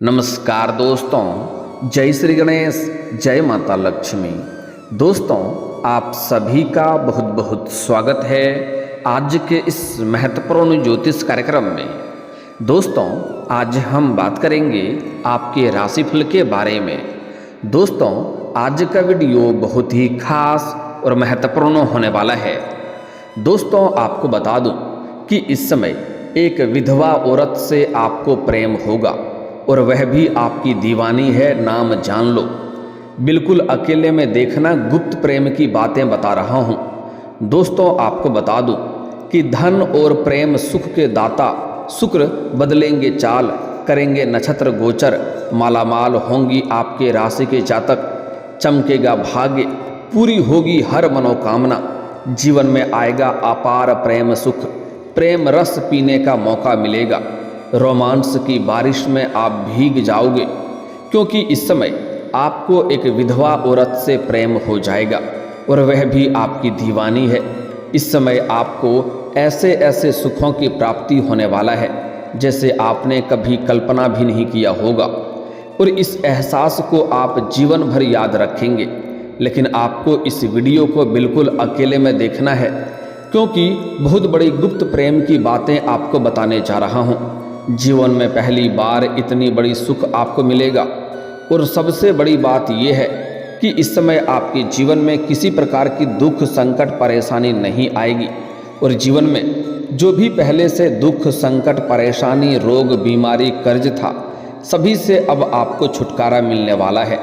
नमस्कार दोस्तों, जय श्री गणेश, जय माता लक्ष्मी। दोस्तों, आप सभी का बहुत बहुत स्वागत है आज के इस महत्वपूर्ण ज्योतिष कार्यक्रम में। दोस्तों, आज हम बात करेंगे आपके राशिफल के बारे में। दोस्तों, आज का वीडियो बहुत ही खास और महत्वपूर्ण होने वाला है। दोस्तों, आपको बता दूं कि इस समय एक विधवा औरत से आपको प्रेम होगा और वह भी आपकी दीवानी है, नाम जान लो। बिल्कुल अकेले में देखना, गुप्त प्रेम की बातें बता रहा हूँ। दोस्तों, आपको बता दूं कि धन और प्रेम सुख के दाता शुक्र बदलेंगे चाल, करेंगे नक्षत्र गोचर, मालामाल होंगी आपके राशि के जातक, चमकेगा भाग्य, पूरी होगी हर मनोकामना, जीवन में आएगा अपार प्रेम सुख, प्रेम रस पीने का मौका मिलेगा, रोमांस की बारिश में आप भीग जाओगे, क्योंकि इस समय आपको एक विधवा औरत से प्रेम हो जाएगा और वह भी आपकी दीवानी है। इस समय आपको ऐसे ऐसे सुखों की प्राप्ति होने वाला है जैसे आपने कभी कल्पना भी नहीं किया होगा, और इस एहसास को आप जीवन भर याद रखेंगे। लेकिन आपको इस वीडियो को बिल्कुल अकेले में देखना है, क्योंकि बहुत बड़ी गुप्त प्रेम की बातें आपको बताने जा रहा हूँ। जीवन में पहली बार इतनी बड़ी सुख आपको मिलेगा, और सबसे बड़ी बात यह है कि इस समय आपके जीवन में किसी प्रकार की दुख संकट परेशानी नहीं आएगी, और जीवन में जो भी पहले से दुख संकट परेशानी रोग बीमारी कर्ज था, सभी से अब आपको छुटकारा मिलने वाला है।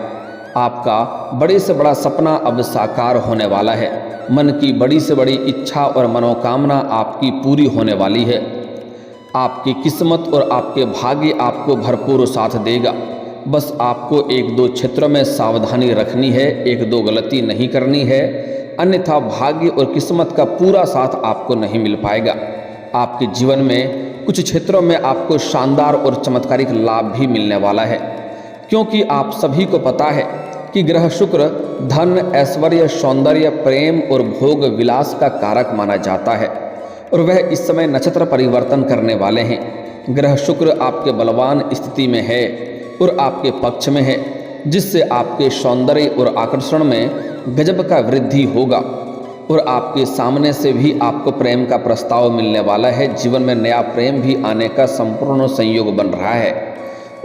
आपका बड़े से बड़ा सपना अब साकार होने वाला है। मन की बड़ी से बड़ी इच्छा और मनोकामना आपकी पूरी होने वाली है। आपकी किस्मत और आपके भाग्य आपको भरपूर साथ देगा। बस आपको एक दो क्षेत्रों में सावधानी रखनी है, एक दो गलती नहीं करनी है, अन्यथा भाग्य और किस्मत का पूरा साथ आपको नहीं मिल पाएगा। आपके जीवन में कुछ क्षेत्रों में आपको शानदार और चमत्कारिक लाभ भी मिलने वाला है, क्योंकि आप सभी को पता है कि ग्रह शुक्र धन ऐश्वर्य सौंदर्य प्रेम और भोग विलास का कारक माना जाता है, और वह इस समय नक्षत्र परिवर्तन करने वाले हैं। ग्रह शुक्र आपके बलवान स्थिति में है और आपके पक्ष में है, जिससे आपके सौंदर्य और आकर्षण में गजब का वृद्धि होगा, और आपके सामने से भी आपको प्रेम का प्रस्ताव मिलने वाला है। जीवन में नया प्रेम भी आने का संपूर्ण संयोग बन रहा है,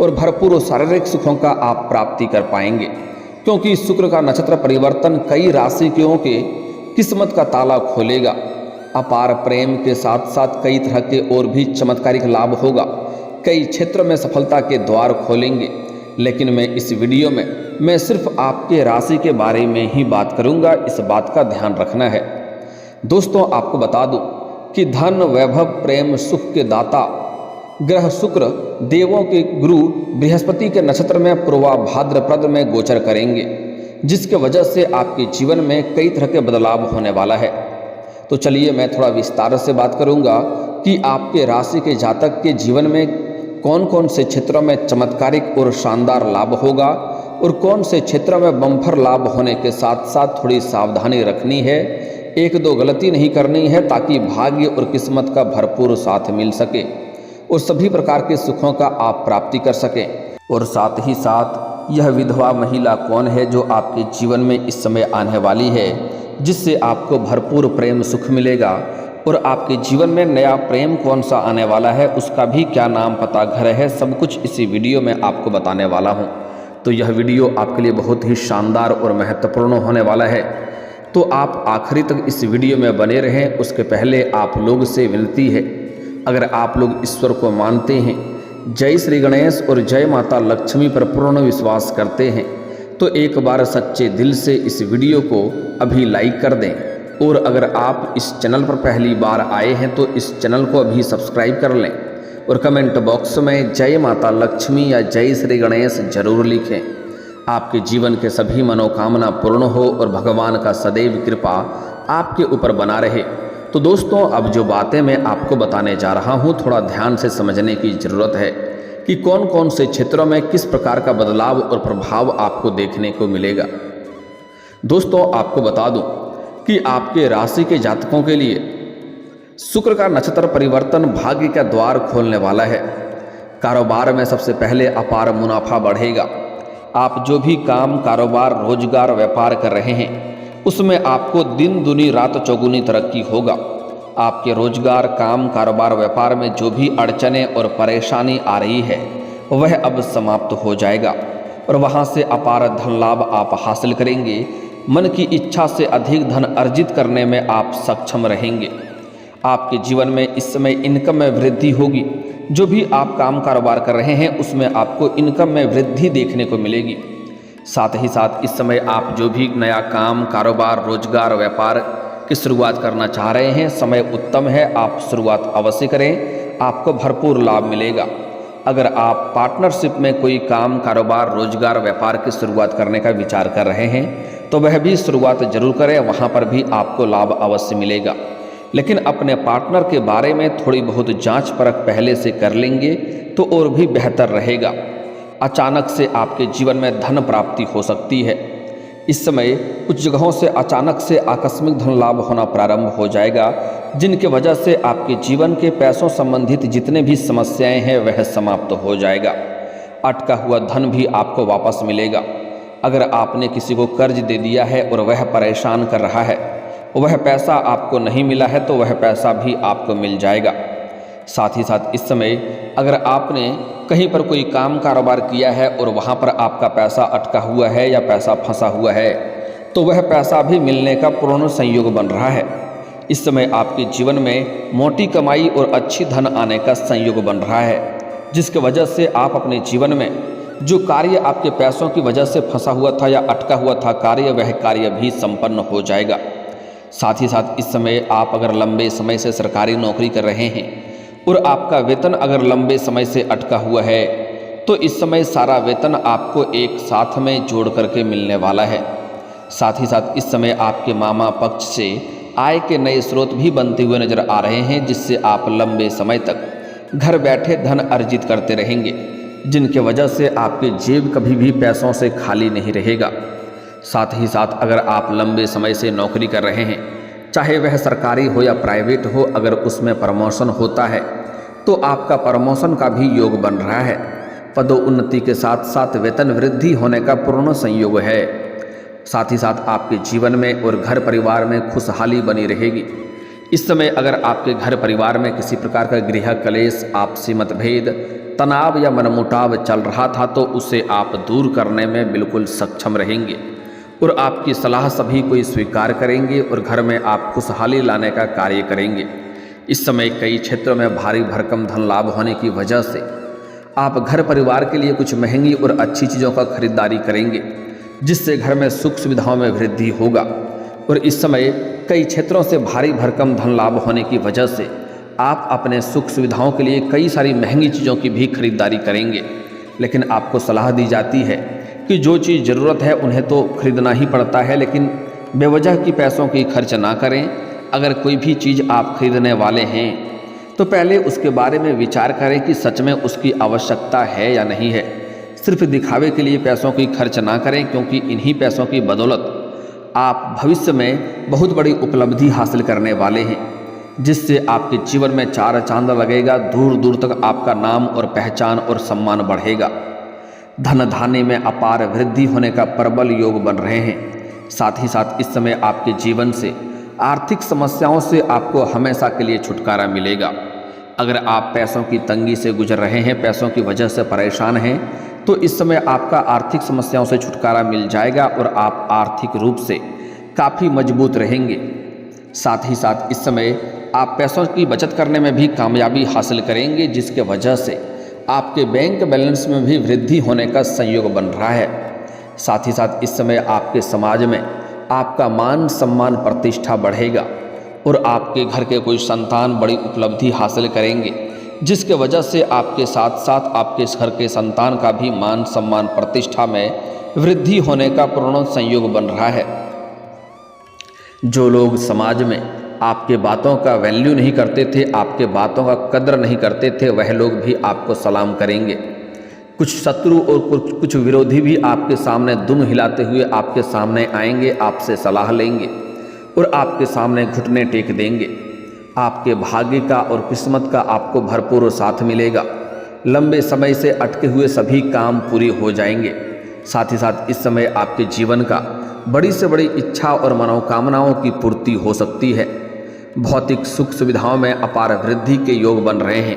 और भरपूर शारीरिक सुखों का आप प्राप्ति कर पाएंगे, क्योंकि शुक्र का नक्षत्र परिवर्तन कई राशियों के किस्मत का ताला खोलेगा। अपार प्रेम के साथ साथ कई तरह के और भी चमत्कारिक लाभ होगा, कई क्षेत्र में सफलता के द्वार खोलेंगे। लेकिन मैं इस वीडियो में मैं सिर्फ आपके राशि के बारे में ही बात करूंगा, इस बात का ध्यान रखना है। दोस्तों, आपको बता दूं कि धन वैभव प्रेम सुख के दाता ग्रह शुक्र देवों के गुरु बृहस्पति के नक्षत्र में पूर्वा भाद्रपद में गोचर करेंगे, जिसके वजह से आपके जीवन में कई तरह के बदलाव होने वाला है। तो चलिए मैं थोड़ा विस्तार से बात करूंगा कि आपके राशि के जातक के जीवन में कौन कौन से क्षेत्रों में चमत्कारिक और शानदार लाभ होगा, और कौन से क्षेत्रों में बम्पर लाभ होने के साथ साथ थोड़ी सावधानी रखनी है, एक दो गलती नहीं करनी है, ताकि भाग्य और किस्मत का भरपूर साथ मिल सके और सभी प्रकार के सुखों का आप प्राप्ति कर सकें। और साथ ही साथ यह विधवा महिला कौन है जो आपके जीवन में इस समय आने वाली है, जिससे आपको भरपूर प्रेम सुख मिलेगा, और आपके जीवन में नया प्रेम कौन सा आने वाला है, उसका भी क्या नाम पता घर है, सब कुछ इसी वीडियो में आपको बताने वाला हूं। तो यह वीडियो आपके लिए बहुत ही शानदार और महत्वपूर्ण होने वाला है, तो आप आखिरी तक इस वीडियो में बने रहें। उसके पहले आप लोग से विनती है, अगर आप लोग ईश्वर को मानते हैं, जय श्री गणेश और जय माता लक्ष्मी पर पूर्ण विश्वास करते हैं, तो एक बार सच्चे दिल से इस वीडियो को अभी लाइक कर दें, और अगर आप इस चैनल पर पहली बार आए हैं तो इस चैनल को अभी सब्सक्राइब कर लें, और कमेंट बॉक्स में जय माता लक्ष्मी या जय श्री गणेश जरूर लिखें। आपके जीवन के सभी मनोकामना पूर्ण हो और भगवान का सदैव कृपा आपके ऊपर बना रहे। तो दोस्तों, अब जो बातें मैं आपको बताने जा रहा हूँ, थोड़ा ध्यान से समझने की ज़रूरत है कि कौन कौन से क्षेत्रों में किस प्रकार का बदलाव और प्रभाव आपको देखने को मिलेगा। दोस्तों, आपको बता दूं कि आपके राशि के जातकों के लिए शुक्र का नक्षत्र परिवर्तन भाग्य का द्वार खोलने वाला है। कारोबार में सबसे पहले अपार मुनाफा बढ़ेगा। आप जो भी काम, कारोबार, रोजगार, व्यापार कर रहे हैं उसमें आपको दिन दुनी रात चौगुनी तरक्की होगा। आपके रोजगार, काम, कारोबार, व्यापार में जो भी अड़चनें और परेशानी आ रही है वह अब समाप्त हो जाएगा और वहां से अपार धन लाभ आप हासिल करेंगे। मन की इच्छा से अधिक धन अर्जित करने में आप सक्षम रहेंगे। आपके जीवन में इस समय इनकम में वृद्धि होगी। जो भी आप काम कारोबार कर रहे हैं उसमें आपको इनकम में वृद्धि देखने को मिलेगी। साथ ही साथ इस समय आप जो भी नया काम, कारोबार, रोजगार, व्यापार की शुरुआत करना चाह रहे हैं, समय उत्तम है, आप शुरुआत अवश्य करें, आपको भरपूर लाभ मिलेगा। अगर आप पार्टनरशिप में कोई काम, कारोबार, रोजगार, व्यापार की शुरुआत करने का विचार कर रहे हैं तो वह भी शुरुआत जरूर करें, वहाँ पर भी आपको लाभ अवश्य मिलेगा। लेकिन अपने पार्टनर के बारे में थोड़ी बहुत जांच परख पहले से कर लेंगे तो और भी बेहतर रहेगा। अचानक से आपके जीवन में धन प्राप्ति हो सकती है। इस समय कुछ जगहों से अचानक से आकस्मिक धन लाभ होना प्रारंभ हो जाएगा, जिनके वजह से आपके जीवन के पैसों संबंधित जितने भी समस्याएं हैं वह समाप्त हो जाएगा। अटका हुआ धन भी आपको वापस मिलेगा। अगर आपने किसी को कर्ज दे दिया है और वह परेशान कर रहा है, वह पैसा आपको नहीं मिला है तो वह पैसा भी आपको मिल जाएगा। साथ ही साथ इस समय अगर आपने कहीं पर कोई काम कारोबार किया है और वहाँ पर आपका पैसा अटका हुआ है या पैसा फंसा हुआ है तो वह पैसा भी मिलने का पूर्ण संयोग बन रहा है। इस समय आपके जीवन में मोटी कमाई और अच्छी धन आने का संयोग बन रहा है, जिसकी वजह से आप अपने जीवन में जो कार्य आपके पैसों की वजह से फंसा हुआ था या अटका हुआ था कार्य, वह कार्य भी संपन्न हो जाएगा। साथ ही साथ इस समय आप अगर लंबे समय से सरकारी नौकरी कर रहे हैं और आपका वेतन अगर लंबे समय से अटका हुआ है तो इस समय सारा वेतन आपको एक साथ में जोड़ करके मिलने वाला है। साथ ही साथ इस समय आपके मामा पक्ष से आय के नए स्रोत भी बनते हुए नजर आ रहे हैं, जिससे आप लंबे समय तक घर बैठे धन अर्जित करते रहेंगे, जिनके वजह से आपकी जेब कभी भी पैसों से खाली नहीं रहेगा। साथ ही साथ अगर आप लंबे समय से नौकरी कर रहे हैं, चाहे वह सरकारी हो या प्राइवेट हो, अगर उसमें प्रमोशन होता है तो आपका प्रमोशन का भी योग बन रहा है। पदोन्नति के साथ साथ वेतन वृद्धि होने का पूर्ण संयोग है। साथ ही साथ आपके जीवन में और घर परिवार में खुशहाली बनी रहेगी। इस समय अगर आपके घर परिवार में किसी प्रकार का गृह कलेश, आपसी मतभेद, तनाव या मनमुटाव चल रहा था तो उसे आप दूर करने में बिल्कुल सक्षम रहेंगे और आपकी सलाह सभी कोई स्वीकार करेंगे और घर में आप खुशहाली लाने का कार्य करेंगे। इस समय कई क्षेत्रों में भारी भरकम धन लाभ होने की वजह से आप घर परिवार के लिए कुछ महंगी और अच्छी चीज़ों का खरीदारी करेंगे, जिससे घर में सुख सुविधाओं में वृद्धि होगा। और इस समय कई क्षेत्रों से भारी भरकम धन लाभ होने की वजह से आप अपने सुख सुविधाओं के लिए कई सारी महंगी चीज़ों की भी खरीदारी करेंगे। लेकिन आपको सलाह दी जाती है कि जो चीज़ ज़रूरत है उन्हें तो खरीदना ही पड़ता है, लेकिन बेवजह की पैसों की खर्च ना करें। अगर कोई भी चीज़ आप खरीदने वाले हैं तो पहले उसके बारे में विचार करें कि सच में उसकी आवश्यकता है या नहीं है। सिर्फ दिखावे के लिए पैसों की खर्च ना करें, क्योंकि इन्हीं पैसों की बदौलत आप भविष्य में बहुत बड़ी उपलब्धि हासिल करने वाले हैं, जिससे आपके जीवन में चार चांद लगेगा। दूर दूर तक आपका नाम और पहचान और सम्मान बढ़ेगा। धन धान्य में अपार वृद्धि होने का प्रबल योग बन रहे हैं। साथ ही साथ इस समय आपके जीवन से आर्थिक समस्याओं से आपको हमेशा के लिए छुटकारा मिलेगा। अगर आप पैसों की तंगी से गुजर रहे हैं, पैसों की वजह से परेशान हैं, तो इस समय आपका आर्थिक समस्याओं से छुटकारा मिल जाएगा और आप आर्थिक रूप से काफ़ी मजबूत रहेंगे। साथ ही साथ इस समय आप पैसों की बचत करने में भी कामयाबी हासिल करेंगे, जिसके वजह से आपके बैंक बैलेंस में भी वृद्धि होने का संयोग बन रहा है। साथ ही साथ इस समय आपके समाज में आपका मान सम्मान प्रतिष्ठा बढ़ेगा और आपके घर के कोई संतान बड़ी उपलब्धि हासिल करेंगे, जिसके वजह से आपके साथ साथ आपके घर के संतान का भी मान सम्मान प्रतिष्ठा में वृद्धि होने का पूर्ण संयोग बन रहा है। जो लोग समाज में आपके बातों का वैल्यू नहीं करते थे, आपके बातों का कद्र नहीं करते थे, वह लोग भी आपको सलाम करेंगे। कुछ शत्रु और कुछ विरोधी भी आपके सामने दुम हिलाते हुए आपके सामने आएंगे, आपसे सलाह लेंगे और आपके सामने घुटने टेक देंगे। आपके भाग्य का और किस्मत का आपको भरपूर साथ मिलेगा। लंबे समय से अटके हुए सभी काम पूरे हो जाएंगे। साथ ही साथ इस समय आपके जीवन का बड़ी से बड़ी इच्छा और मनोकामनाओं की पूर्ति हो सकती है। भौतिक सुख सुविधाओं में अपार वृद्धि के योग बन रहे हैं।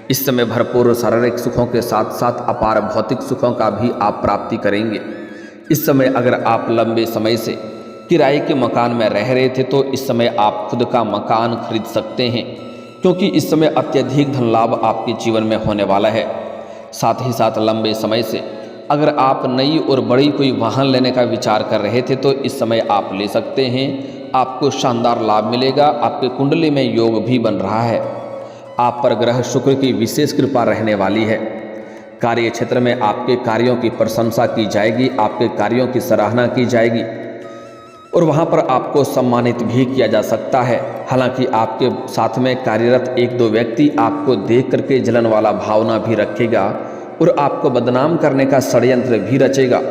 इस समय भरपूर शारीरिक सुखों के साथ साथ अपार भौतिक सुखों का भी आप प्राप्ति करेंगे। इस समय अगर आप लंबे समय से किराए के मकान में रह रहे थे तो इस समय आप खुद का मकान खरीद सकते हैं, क्योंकि इस समय अत्यधिक धन लाभ आपके जीवन में होने वाला है। साथ ही साथ लंबे समय से अगर आप नई और बड़ी कोई वाहन लेने का विचार कर रहे थे तो इस समय आप ले सकते हैं। आपको शानदार लाभ मिलेगा। आपके कुंडली में योग भी बन रहा है। आप पर ग्रह शुक्र की विशेष कृपा रहने वाली है। कार्य क्षेत्र में आपके कार्यों की प्रशंसा की जाएगी, आपके कार्यों की सराहना की जाएगी और वहाँ पर आपको सम्मानित भी किया जा सकता है। हालांकि आपके साथ में कार्यरत एक दो व्यक्ति आपको देख करके जलन वाला भावना भी रखेगा और आपको बदनाम करने का षड्यंत्र भी रचेगा,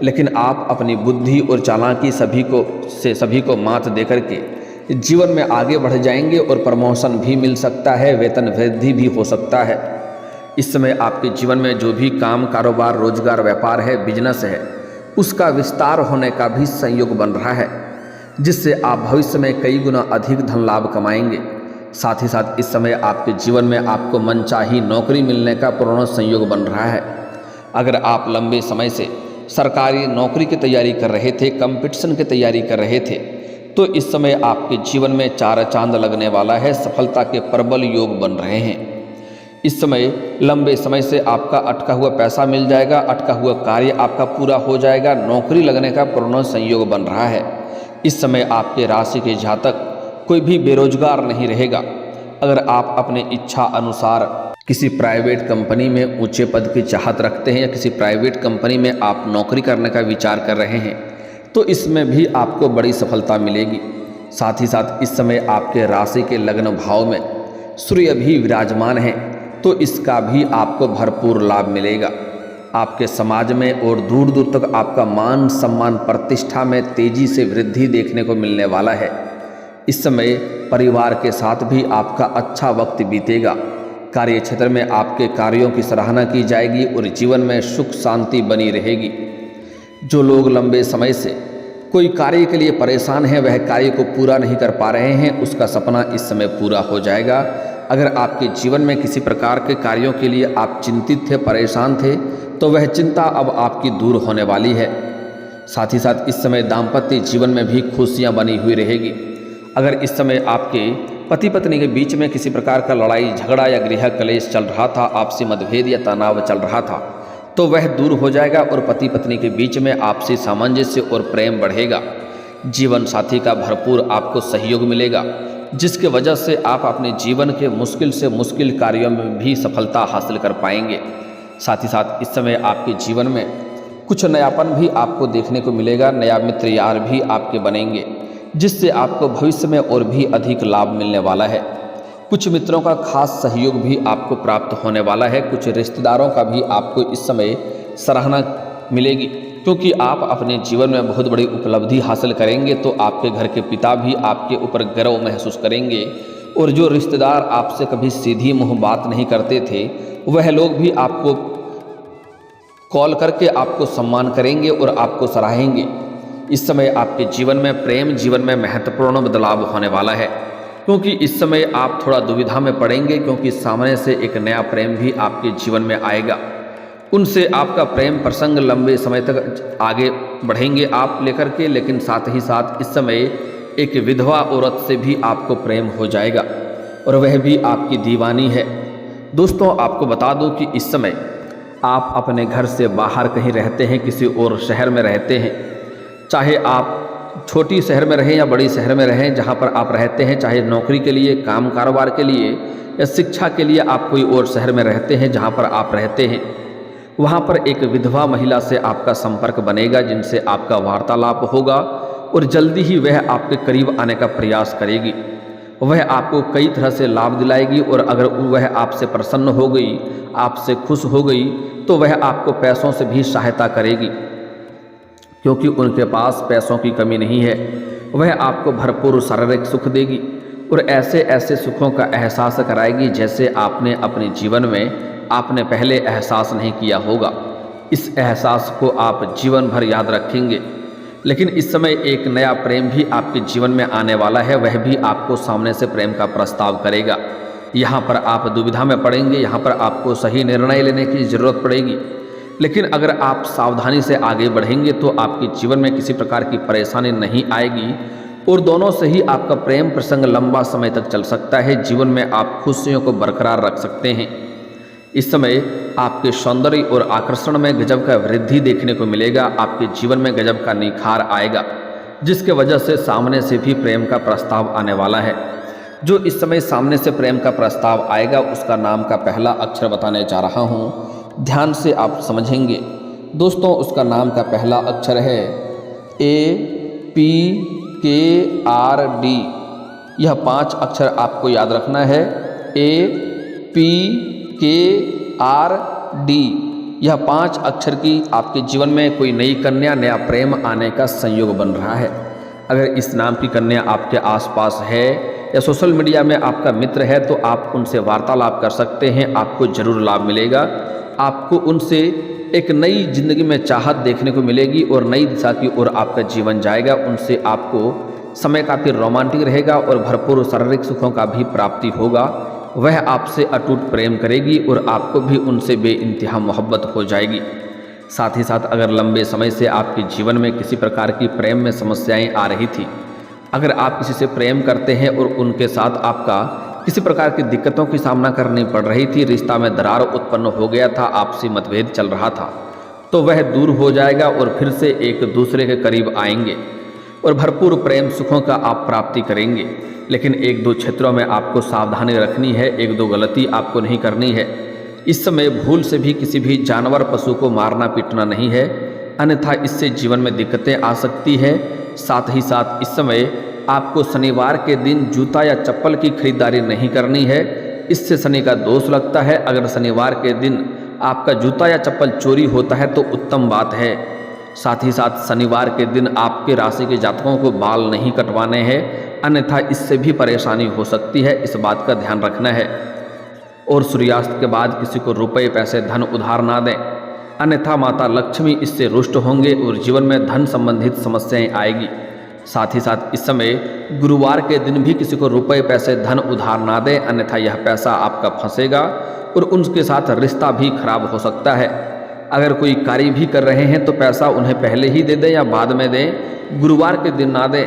लेकिन आप अपनी बुद्धि और चालाकी सभी को मात दे करके जीवन में आगे बढ़ जाएंगे और प्रमोशन भी मिल सकता है, वेतन वृद्धि भी हो सकता है। इस समय आपके जीवन में जो भी काम, कारोबार, रोजगार, व्यापार है, बिजनेस है, उसका विस्तार होने का भी संयोग बन रहा है, जिससे आप भविष्य में कई गुना अधिक धन लाभ कमाएंगे। साथ ही साथ इस समय आपके जीवन में आपको मनचाही नौकरी मिलने का पूर्ण संयोग बन रहा है। अगर आप लंबे समय से सरकारी नौकरी की तैयारी कर रहे थे, कंपटीशन की तैयारी कर रहे थे, तो इस समय आपके जीवन में चार चांद लगने वाला है। सफलता के प्रबल योग बन रहे हैं। इस समय लंबे समय से आपका अटका हुआ पैसा मिल जाएगा, अटका हुआ कार्य आपका पूरा हो जाएगा, नौकरी लगने का पूर्ण संयोग बन रहा है। इस समय आपके राशि के जातक कोई भी बेरोजगार नहीं रहेगा। अगर आप अपने इच्छा अनुसार किसी प्राइवेट कंपनी में ऊंचे पद की चाहत रखते हैं या किसी प्राइवेट कंपनी में आप नौकरी करने का विचार कर रहे हैं तो इसमें भी आपको बड़ी सफलता मिलेगी। साथ ही साथ इस समय आपके राशि के लग्न भाव में सूर्य भी विराजमान है, तो इसका भी आपको भरपूर लाभ मिलेगा। आपके समाज में और दूर दूर तक आपका मान सम्मान प्रतिष्ठा में तेजी से वृद्धि देखने को मिलने वाला है। इस समय परिवार के साथ भी आपका अच्छा वक्त बीतेगा। कार्य क्षेत्र में आपके कार्यों की सराहना की जाएगी और जीवन में सुख शांति बनी रहेगी। जो लोग लंबे समय से कोई कार्य के लिए परेशान हैं, वह कार्य को पूरा नहीं कर पा रहे हैं, उसका सपना इस समय पूरा हो जाएगा। अगर आपके जीवन में किसी प्रकार के कार्यों के लिए आप चिंतित थे, परेशान थे, तो वह चिंता अब आपकी दूर होने वाली है। साथ ही साथ इस समय दाम्पत्य जीवन में भी खुशियां बनी हुई रहेगी। अगर इस समय आपके पति पत्नी के बीच में किसी प्रकार का लड़ाई झगड़ा या गृह कलेश चल रहा था, आपसी मतभेद या तनाव चल रहा था, तो वह दूर हो जाएगा और पति पत्नी के बीच में आपसी सामंजस्य और प्रेम बढ़ेगा। जीवन साथी का भरपूर आपको सहयोग मिलेगा, जिसके वजह से आप अपने जीवन के मुश्किल से मुश्किल कार्यों में भी सफलता हासिल कर पाएंगे। साथ ही साथ इस समय आपके जीवन में कुछ नयापन भी आपको देखने को मिलेगा। नया मित्र यार भी आपके बनेंगे, जिससे आपको भविष्य में और भी अधिक लाभ मिलने वाला है। कुछ मित्रों का खास सहयोग भी आपको प्राप्त होने वाला है। कुछ रिश्तेदारों का भी आपको इस समय सराहना मिलेगी, क्योंकि आप अपने जीवन में बहुत बड़ी उपलब्धि हासिल करेंगे, तो आपके घर के पिता भी आपके ऊपर गर्व महसूस करेंगे। और जो रिश्तेदार आपसे कभी सीधी मुँह बात नहीं करते थे, वह लोग भी आपको कॉल करके आपको सम्मान करेंगे और आपको सराहेंगे। इस समय आपके जीवन में प्रेम जीवन में महत्वपूर्ण बदलाव होने वाला है, क्योंकि इस समय आप थोड़ा दुविधा में पड़ेंगे, क्योंकि सामने से एक नया प्रेम भी आपके जीवन में आएगा। उनसे आपका प्रेम प्रसंग लंबे समय तक आगे बढ़ेंगे आप लेकर के, लेकिन साथ ही साथ इस समय एक विधवा औरत से भी आपको प्रेम हो जाएगा और वह भी आपकी दीवानी है। दोस्तों, आपको बता दूं कि इस समय आप अपने घर से बाहर कहीं रहते हैं, किसी और शहर में रहते हैं, चाहे आप छोटी शहर में रहें या बड़ी शहर में रहें, जहां पर आप रहते हैं, चाहे नौकरी के लिए, काम कारोबार के लिए या शिक्षा के लिए आप कोई और शहर में रहते हैं, जहां पर आप रहते हैं, वहां पर एक विधवा महिला से आपका संपर्क बनेगा, जिनसे आपका वार्तालाप होगा और जल्दी ही वह आपके करीब आने का प्रयास करेगी। वह आपको कई तरह से लाभ दिलाएगी और अगर वह आपसे प्रसन्न हो गई, आपसे खुश हो गई, तो वह आपको पैसों से भी सहायता करेगी, क्योंकि उनके पास पैसों की कमी नहीं है। वह आपको भरपूर शारीरिक सुख देगी और ऐसे ऐसे सुखों का एहसास कराएगी जैसे आपने अपने जीवन में आपने पहले एहसास नहीं किया होगा। इस एहसास को आप जीवन भर याद रखेंगे। लेकिन इस समय एक नया प्रेम भी आपके जीवन में आने वाला है, वह भी आपको सामने से प्रेम का प्रस्ताव करेगा। यहाँ पर आप दुविधा में पड़ेंगे, यहाँ पर आपको सही निर्णय लेने की ज़रूरत पड़ेगी। लेकिन अगर आप सावधानी से आगे बढ़ेंगे तो आपके जीवन में किसी प्रकार की परेशानी नहीं आएगी और दोनों से ही आपका प्रेम प्रसंग लंबा समय तक चल सकता है। जीवन में आप खुशियों को बरकरार रख सकते हैं। इस समय आपके सौंदर्य और आकर्षण में गजब का वृद्धि देखने को मिलेगा। आपके जीवन में गजब का निखार आएगा, जिसके वजह से सामने से भी प्रेम का प्रस्ताव आने वाला है। जो इस समय सामने से प्रेम का प्रस्ताव आएगा उसका नाम का पहला अक्षर बताने जा रहा हूँ, ध्यान से आप समझेंगे। दोस्तों, उसका नाम का पहला अक्षर है APKRD। यह 5 अक्षर आपको याद रखना है। APKRD, यह 5 अक्षर की आपके जीवन में कोई नई कन्या, नया प्रेम आने का संयोग बन रहा है। अगर इस नाम की कन्या आपके आसपास है या सोशल मीडिया में आपका मित्र है तो आप उनसे वार्तालाप कर सकते हैं, आपको जरूर लाभ मिलेगा। आपको उनसे एक नई जिंदगी में चाहत देखने को मिलेगी और नई दिशा की ओर आपका जीवन जाएगा। उनसे आपको समय काफ़ी रोमांटिक रहेगा और भरपूर शारीरिक सुखों का भी प्राप्ति होगा। वह आपसे अटूट प्रेम करेगी और आपको भी उनसे बेइंतहा मोहब्बत हो जाएगी। साथ ही साथ अगर लंबे समय से आपके जीवन में किसी प्रकार की प्रेम में समस्याएं आ रही थी, अगर आप किसी से प्रेम करते हैं और उनके साथ आपका किसी प्रकार की दिक्कतों की सामना करनी पड़ रही थी, रिश्ता में दरार उत्पन्न हो गया था, आपसी मतभेद चल रहा था, तो वह दूर हो जाएगा और फिर से एक दूसरे के करीब आएंगे और भरपूर प्रेम सुखों का आप प्राप्ति करेंगे। लेकिन 1-2 क्षेत्रों में आपको सावधानी रखनी है, 1-2 गलती आपको नहीं करनी है। इस समय भूल से भी किसी भी जानवर पशु को मारना पीटना नहीं है, अन्यथा इससे जीवन में दिक्कतें आ सकती है। साथ ही साथ इस समय आपको शनिवार के दिन जूता या चप्पल की खरीदारी नहीं करनी है, इससे शनि का दोष लगता है। अगर शनिवार के दिन आपका जूता या चप्पल चोरी होता है तो उत्तम बात है। साथ ही साथ शनिवार के दिन आपके राशि के जातकों को बाल नहीं कटवाने हैं, अन्यथा इससे भी परेशानी हो सकती है, इस बात का ध्यान रखना है। और सूर्यास्त के बाद किसी को रुपए पैसे धन उधार ना दें, अन्यथा माता लक्ष्मी इससे रुष्ट होंगे और जीवन में धन संबंधित समस्याएं आएगी। साथ ही साथ इस समय गुरुवार के दिन भी किसी को रुपए पैसे धन उधार ना दें, अन्यथा यह पैसा आपका फंसेगा और उनके साथ रिश्ता भी खराब हो सकता है। अगर कोई कार्य भी कर रहे हैं तो पैसा उन्हें पहले ही दे दें या बाद में दें, गुरुवार के दिन ना दें।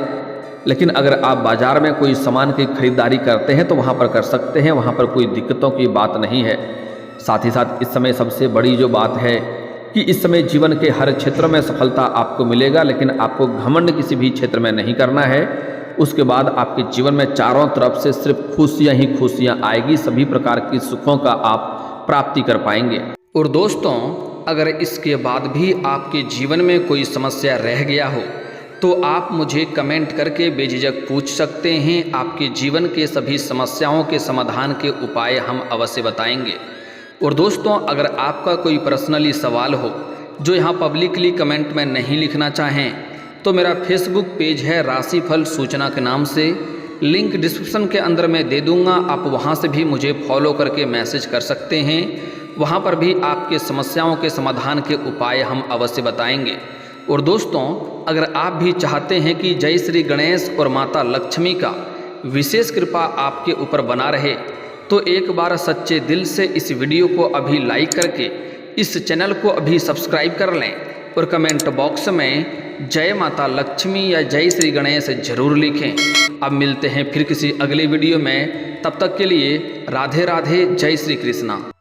लेकिन अगर आप बाजार में कोई सामान की खरीदारी करते हैं तो वहाँ पर कर सकते हैं, वहाँ पर कोई दिक्कतों की बात नहीं है। साथ ही साथ इस समय सबसे बड़ी जो बात है कि इस समय जीवन के हर क्षेत्र में सफलता आपको मिलेगा, लेकिन आपको घमंड किसी भी क्षेत्र में नहीं करना है। उसके बाद आपके जीवन में चारों तरफ से सिर्फ खुशियाँ ही खुशियाँ आएगी, सभी प्रकार की सुखों का आप प्राप्ति कर पाएंगे। और दोस्तों, अगर इसके बाद भी आपके जीवन में कोई समस्या रह गया हो तो आप मुझे कमेंट करके बेझिझक पूछ सकते हैं। आपके जीवन के सभी समस्याओं के समाधान के उपाय हम अवश्य बताएंगे। और दोस्तों, अगर आपका कोई पर्सनली सवाल हो जो यहाँ पब्लिकली कमेंट में नहीं लिखना चाहें तो मेरा फेसबुक पेज है राशिफल सूचना के नाम से, लिंक डिस्क्रिप्शन के अंदर मैं दे दूँगा। आप वहाँ से भी मुझे फॉलो करके मैसेज कर सकते हैं। वहाँ पर भी आपके समस्याओं के समाधान के उपाय हम अवश्य बताएंगे। और दोस्तों, अगर आप भी चाहते हैं कि जय श्री गणेश और माता लक्ष्मी का विशेष कृपा आपके ऊपर बना रहे तो एक बार सच्चे दिल से इस वीडियो को अभी लाइक करके इस चैनल को अभी सब्सक्राइब कर लें और कमेंट बॉक्स में जय माता लक्ष्मी या जय श्री गणेश जरूर लिखें। अब मिलते हैं फिर किसी अगले वीडियो में, तब तक के लिए राधे राधे, जय श्री कृष्णा।